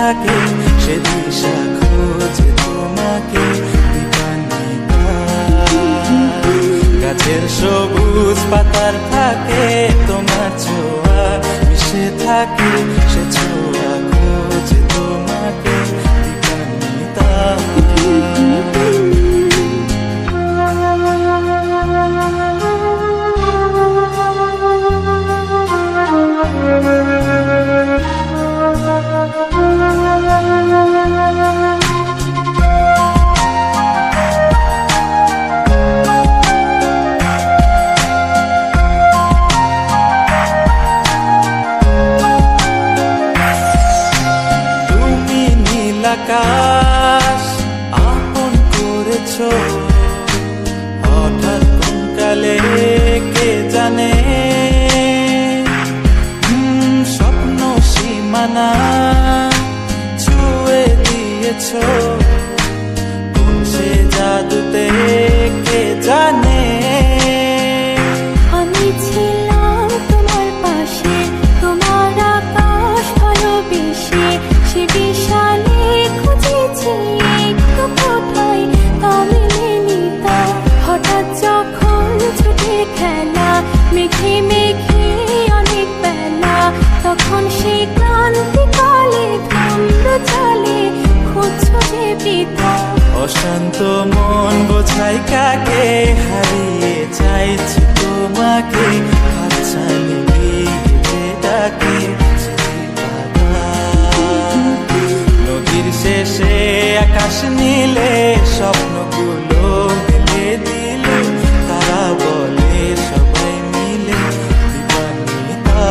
থাকে সে দিশা খোঁজে তোমাকে দীপান্বিতা। গাছের সবুজ পাতার ফাঁকে তোমার ছোঁয়া মিশে থাকে সে ছোঁয়া খোঁজে তোমাকে দীপান্বিতা। আকাশ আপন করেছ হঠাৎ কোন কালে কে জানে, স্বপ্ন সীমানা ছুঁয়ে দিয়েছ কোন সে জাদুতে কে জানে। আমি ছিলাম তোমার পাশে, তোমার আকাশ ভালোবেসে, সে বিশালে হঠাৎ যখন ছুটে খেলা মেঘে মেঘে অনেক বেলা, তখন সেই ক্লান্তিকালে ধুম্র চলে খুঁজছো যে পিতা। অশান্ত মন বোঝাই কাকে হারিয়ে চাইছি তোমাকে, হাতছানি দিয়ে ডাকে নদীর শেষে আকাশ নীলে স্বপ্নগুলো মেলে দিল, তারা বলে সবাই মিলে দীপান্বিতা।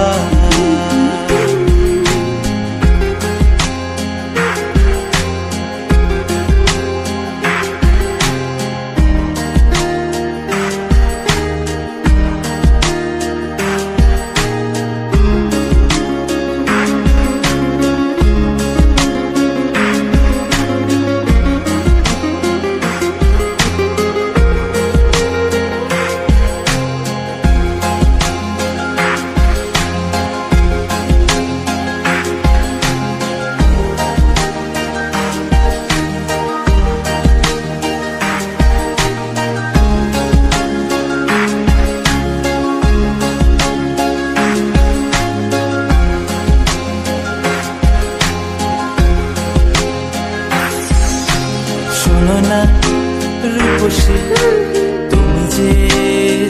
শোনো না রূপসী তুমি যে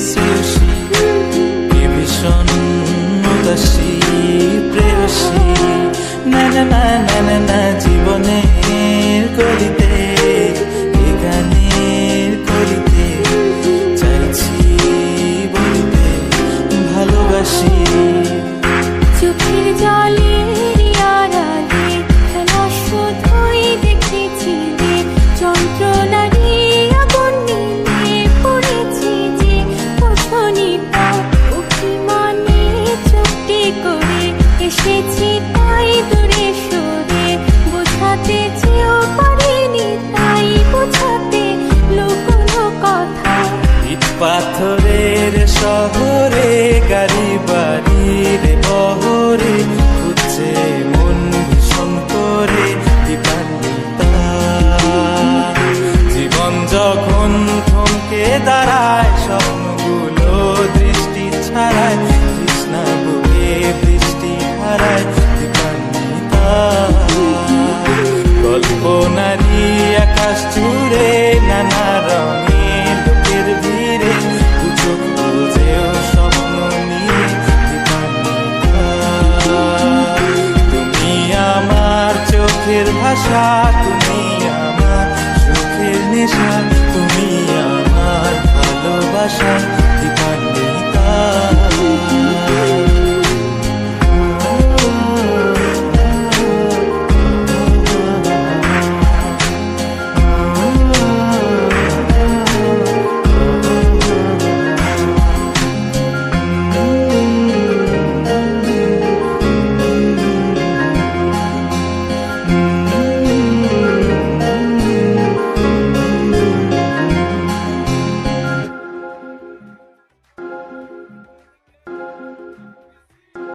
শ্রেয়সী, কে ভীষণ উদাসী প্রেয়সী, না না না না না না জীবনের গলিতে এ গানের কলিতে চাইছি বলিতে ভালোবাসি। চোখের জলের আড়ালে খেলা শুধুই দেখেছি যে, যন্ত্রণারই আগুন নিয়ে পড়েছি যে, বোঝনি তা অভিমানে চুপটি করে এসেছি তাই দূরে সরে, বোঝাতে চেয়েও পারিনি তাই বোঝাতে লুকোনো কথা। ইট পাথরের শহরে গাড়ি বাড়ির বহরে খুঁজছে মন ভীষণ করে দীপান্বিতা। জীবন যখন থমকে দাঁড়ায় স্বপ্নগুলো দৃষ্টি ছাড়ায়, তৃষ্ণা বুকে বৃষ্টি হারায় দীপান্বিতা। কল্পনারই আকাশ জুড়ে নানা রঙের লোকের ভিড়ে দুচোখ বুঝেও স্বপ্ন নিয়ে দীপান্বিতা। তুমি আমার চোখের ভাষা, তুমি আমার সুখের নেশা, তুমি আমার ভালোবাসা।